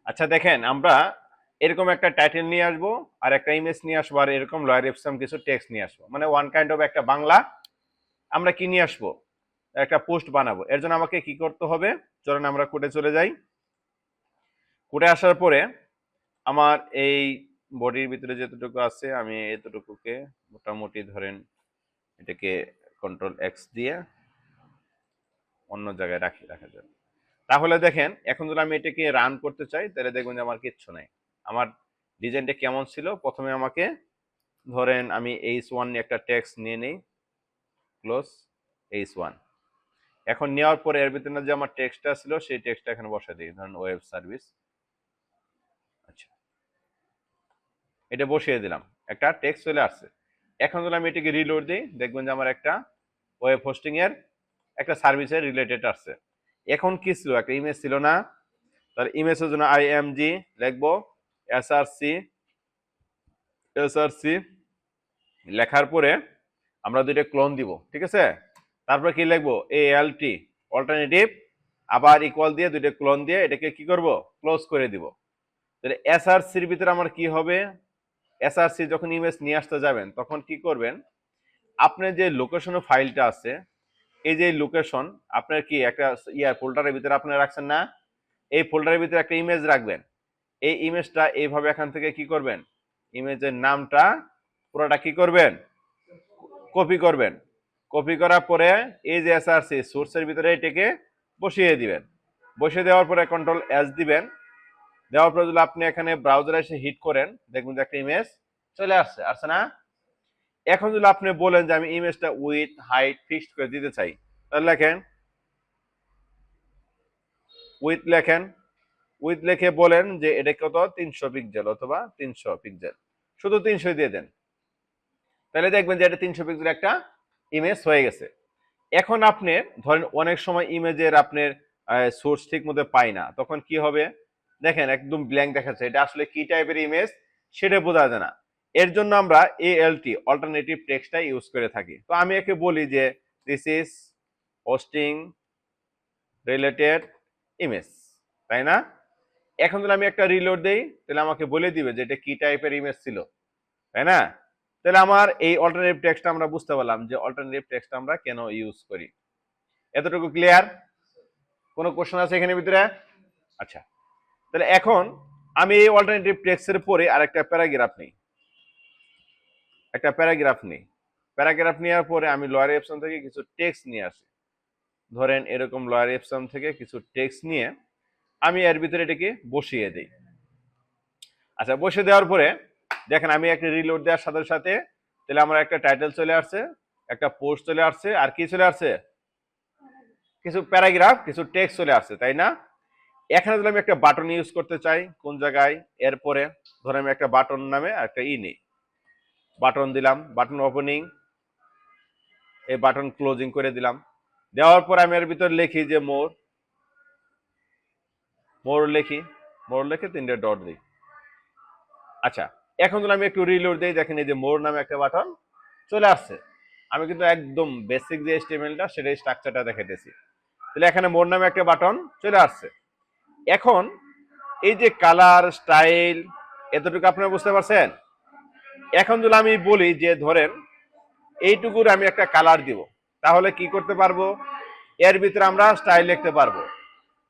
আচ্ছা দেখেন, আমরা এরকম একটা টাইটেল নিয়ে আসবো আর একটা ইমেজ নিয়ে আসবো আর এরকম লয়ার এপসাম কিছু টেক্সট নিয়ে আসবো, মানে ওয়ান কাইন্ড অফ একটা বাংলা আমরা কি নিয়ে আসবো, একটা পোস্ট বানাবো। এর জন্য আমাকে কি করতে হবে, চলুন আমরা কোডে চলে যাই। কোডে আসার পরে আমার এই বডির ভিতরে যতটুকু আছে আমি এতটুকুকে মোটামুটি ধরেন এটাকে কন্ট্রোল এক্স দিয়ে অন্য জায়গায় রাখা যাবে। তাহলে দেখেন এখন যদি আমি এটাকে রান করতে চাই তাহলে দেখবেন যে আমার কিচ্ছু নাই। আমার ডিজাইনটা কেমন ছিল, প্রথমে আমাকে ধরেন আমি h1 নিয়ে একটা টেক্সট নিয়ে নেই, ক্লোজ h1। এখন নেওয়ার পরে এর ভিতরে যে আমার টেক্সটটা ছিল সেই টেক্সটটা এখানে বসা দিই, ধরেন ওয়েব সার্ভিস। আচ্ছা, এটা বসিয়ে দিলাম, একটা টেক্সট চলে আসছে। এখন যদি আমি এটাকে রিলোড দিই দেখবেন যে আমার একটা ওয়েব হোস্টিং এর একটা সার্ভিসের রিলেটেড আসছে। এখন কি ছিল, একটা ইমেজ ছিল না? তার ইমেজের জন্য আইএমজি লিখবো, এসআরসি লেখার পরে আমরা দুইটা ক্লোন দিব, ঠিক আছে? তারপরে কি লিখবো, ALT অল্টারনেটিভ, আবার ইকুয়াল দিয়ে দুইটা ক্লোন দিয়ে এটাকে কি করব, ক্লোজ করে দিব। তাহলে এসআরসির ভিতরে আমার কি হবে, এসআরসি যখন ইমেজ নিয়ে আসতে যাবেন তখন কি করবেন, আপনার যে লোকেশন ফাইলটা আছে, এই যে লোকেশন আপনার কি একটা ফোল্ডারের ভিতরে আপনারা রাখছেন না, এই ফোল্ডারের ভিতরে একটা ইমেজ রাখবেন। এই ইমেজটা এইভাবে এখান থেকে কি করবেন, ইমেজের নামটা পুরোটা কি করবেন, কপি করবেন। কপি করার পরে এই যে এসআরসি সোর্সের ভিতরে এটাকে বসিয়ে দিবেন। বসিয়ে দেওয়ার পরে কন্ট্রোল এস দিবেন। দেওয়ার পরে যদি আপনি এখানে ব্রাউজারে এসে হিট করেন দেখবেন যে একটা ইমেজ চলে আসছে না? এখন যদি আপনি বলেন যে আমি ইমেজটা উইথ হাইট ফিক্সড করে দিতে চাই, তাহলে লেখেন উইথ লিখে বলেন যে এটা কত, 300 পিক্সেল অথবা 300 পিক্সেল, শুধু 300 দিয়ে দেন। তাহলে দেখবেন যে এটা 300 পিক্সেল একটা ইমেজ হয়ে গেছে। এখন আপনি ধরেন অনেক সময় ইমেজের আপনার সোর্স ঠিক মতো পাই না, তখন কি হবে, দেখেন একদম ব্ল্যাঙ্ক দেখাচ্ছে, এটা আসলে কি টাইপের ইমেজ সেটা বোঝা যায় না। এর জন্য আমরা ALT অল্টারনেটিভ টেক্সটটা ইউজ করে থাকি। তো আমি একে বলি যে this is hosting related image, তাই না? এখন যদি আমি একটা রিলোড দেই তাহলে আমাকে বলে দিবে যে এটা কি টাইপের ইমেজ ছিল, তাই না? তাহলে আমার এই অল্টারনেটিভ টেক্সট আমরা বুঝতে পারলাম যে অল্টারনেটিভ টেক্সট আমরা কেন ইউজ করি। এতটুকু ক্লিয়ার? কোনো কোশ্চেন আছে এখানে ভিতরে? আচ্ছা, তাহলে এখন আমি এই অল্টারনেটিভ টেক্সটের পরে আরেকটা প্যারাগ্রাফ নিই, প্যারাগ্রাফ নেওয়ার পরে আমি লয়ার এপসন থেকে কিছু টেক্সট নিয়ে আসি। ধরেন এরকম লয়ার এপসন থেকে কিছু টেক্সট নিয়ে আমি এর ভিতরে এটাকে বসিয়ে দিই। আচ্ছা, বসিয়ে দেওয়ার পরে দেখেন আমি একটা রিলোড দেওয়ার সাথে সাথে তাহলে আমার একটা টাইটেল চলে আসছে, একটা পোস্ট চলে আসছে, আর কি চলে আসছে, কিছু প্যারাগ্রাফ কিছু টেক্সট চলে আসছে, তাই না? এখানে যদি আমি একটা বাটন ইউজ করতে চাই কোন জায়গায়, এরপরে ধরে আমি একটা বাটন নামে একটা নিই, বাটন দিলাম, বাটন ওপেনিং, এই বাটন ক্লোজিং করে দিলাম। দেওয়ার পর আমি এর ভিতর লিখি যে মোর লিখে 3টে ডট দিই। আচ্ছা, এখন যদি আমি একটু রিলোড দিই দেখেন এই যে মোর নামে একটা বাটন চলে আসছে। আমি কিন্তু একদম বেসিক যে HTML-টা সেটাই স্ট্রাকচারটা দেখাইতেছি। তাহলে এখানে মোর নামে একটা বাটন চলে আসছে। এখন এই যে কালার স্টাইল এতটুকু আপনারা বুঝতে পারছেন? এখন যদি আমি বলি যে ধরেন এইটুকুর আমি একটা কালার দিব, তাহলে কি করতে পারবো, এর ভিতরে আমরা স্টাইল লিখতে পারবো।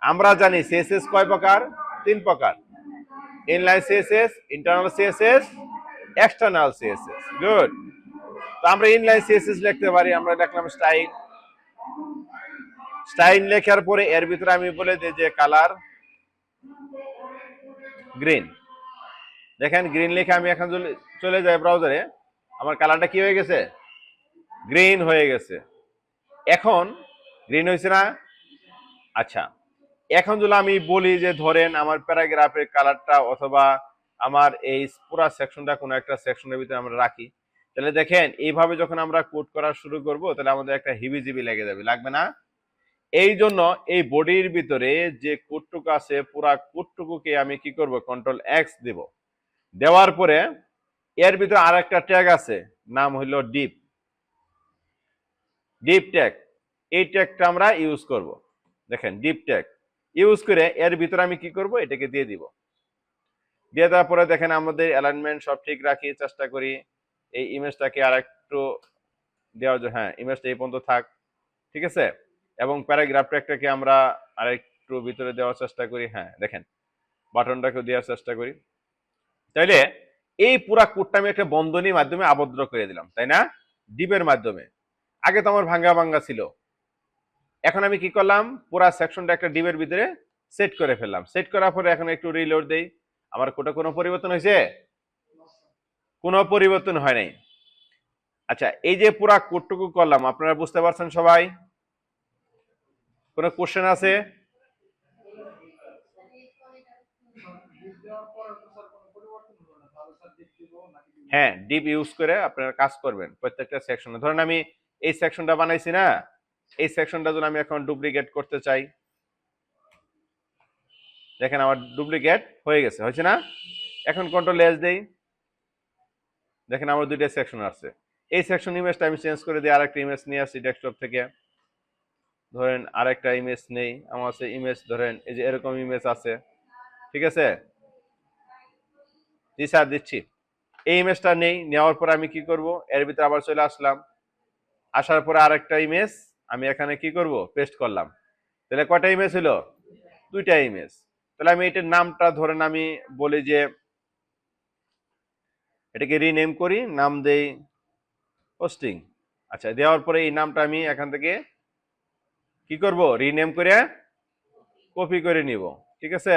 আমরা জানি CSS কয় প্রকার, 3 প্রকার, inline CSS, internal CSS, external CSS। Good. তো আমরা ইনলাইন CSS লিখতে পারি, আমরা লিখলাম স্টাইল লেখার পরে এর ভিতরে আমি বলে দিই যে কালার গ্রিন। দেখেন গ্রিন লিখে আমি এখন চলে যাই ব্রাউজারে, আমার কালারটা কি হয়ে গেছে, গ্রিন হয়ে গেছে। এখন গ্রিন হয়েছে না? আচ্ছা, এখন যদি আমি বলি যে ধরেন আমার প্যারাগ্রাফের কালারটা অথবা আমার এই পুরো সেকশনটা কোনো একটা সেকশনের ভিতরে আমরা রাখি, তাহলে দেখেন এইভাবে যখন আমরা কোড করা শুরু করব তাহলে আমাদের একটা হিবিজিবি লেগে যাবে, লাগবে না? এই জন্য এই বডির ভিতরে যে কোডটুকু আছে পুরা কোডটুকুকে আমি কি করব, কন্ট্রোল এক্স দেব। দেওয়ার পরে এর ভিতরে আর একটা ট্যাগ আছে, নাম হইল ডিপ ট্যাগ। এই ট্যাগটা আমরা ইউজ করব। দেখেন ডিপ ট্যাগ ইউজ করে এর ভিতরে আমি কি করব, এটাকে দিয়ে দিব। দিয়ে দেওয়ার পরে দেখেন আমাদের অ্যালাইনমেন্ট সব ঠিক রাখি, চেষ্টা করি এই ইমেজটাকে আর একটু দেওয়ার জন্য। হ্যাঁ, ইমেজটা এই পর্যন্ত থাক, ঠিক আছে। এবং প্যারাগ্রাফ ট্যাগটাকে আমরা আরেকটু ভিতরে দেওয়ার চেষ্টা করি। হ্যাঁ দেখেন, বাটনটাকে দেওয়ার চেষ্টা করি। তাইলে এই পুরা কোডটা আমি একটা বন্ধনীর মাধ্যমে আবদ্ধ করে দিলাম, তাই না, ডিপের মাধ্যমে। আগে তো আমার ভাঙ্গা ভাঙ্গা ছিল, এখন আমি কি করলাম, পুরা সেকশনটা একটা ডিপের ভিতরে সেট করে ফেললাম। সেট করার পরে এখন একটু রিলোড দেই। আমার কোডে কোনো পরিবর্তন হয়েছে? কোনো পরিবর্তন হয় নাই। আচ্ছা, এই যে পুরা কোডটুকু করলাম, আপনারা বুঝতে পারছেন সবাই? কোনো কোশ্চেন আছে? হ্যাঁ, ডিপ ইউজ করে আপনারা কাজ করবেন প্রত্যেকটা সেকশনে। ধরেন আমি এই সেকশনটা বানাইছি না, এই সেকশনটা যদি আমি এখন ডুপ্লিকেট করতে চাই, দেখেন আমার ডুপ্লিকেট হয়ে গেছে, হয়েছে না? এখন কন্ট্রোল এস দেই, দেখেন আমার দুইটা সেকশন আছে। এই সেকশন ইমেজটা আমি চেঞ্জ করে দিই, আরেকটা ইমেজ নিয়ে আসি ডেস্কটপ থেকে। ধরেন আরেকটা ইমেজ নেই, আমার আছে ইমেজ, ধরেন এই যে এরকম ইমেজ আছে, ঠিক আছে। জি স্যার, দিচ্ছি। এই ইমেজটা নেই, নেওয়ার পর আমি কি করব, এর ভিতরে আবার চলে আসলাম। আসার পরে আরেকটা ইমেজ আমি এখানে কি করব, পেস্ট করলাম। তাহলে কয়টা ইমেজ হলো? দুইটা ইমেজ। তাহলে আমি এটার নামটা ধরেন আমি বলি যে এটাকে রিনেম করি, নাম দেই পোস্টিং। আচ্ছা, দেওয়ার পরে এই নামটা আমি এখান থেকে কি করব, রিনেম করে কপি করে নিব, ঠিক আছে।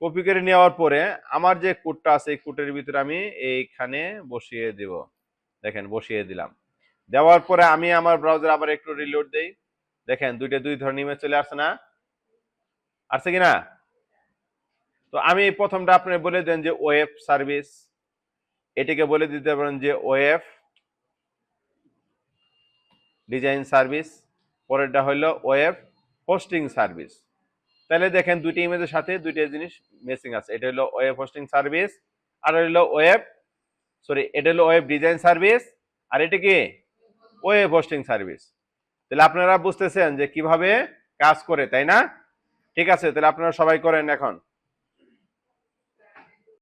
কপি করে নেওয়ার পরে আমার যে কোডটা আছে এই কোডের ভিতরে আমি এইখানে বসিয়ে দেব। দেখেন বসিয়ে দিলাম। দেওয়ার পরে আমি আমার ব্রাউজার আবার একটু রিলোড দেই। দেখেন দুই ধরনের ইমেজ চলে আসছে না? আসছে কিনা? তো আমি প্রথমটা আপনি বলে দেন যে ওয়েব সার্ভিস, এটাকে বলে দিতে পারেন যে ওয়েব ডিজাইন সার্ভিস, পরেরটা হলো ওয়েব হোস্টিং সার্ভিস। তাহলে দেখেন দুইটা ইমেজের সাথে দুইটা জিনিস মিসিং আছে। এটা হলো ওয়েব হোস্টিং সার্ভিস, আর হলো ওয়েব, সরি, এটা হলো ওয়েব ডিজাইন সার্ভিস, আর এটা কি ওয়েব হোস্টিং সার্ভিস। তাহলে আপনারা বুঝতেছেন যে কিভাবে কাজ করে, তাই না? ঠিক আছে, তাহলে আপনারা সবাই করেন এখন।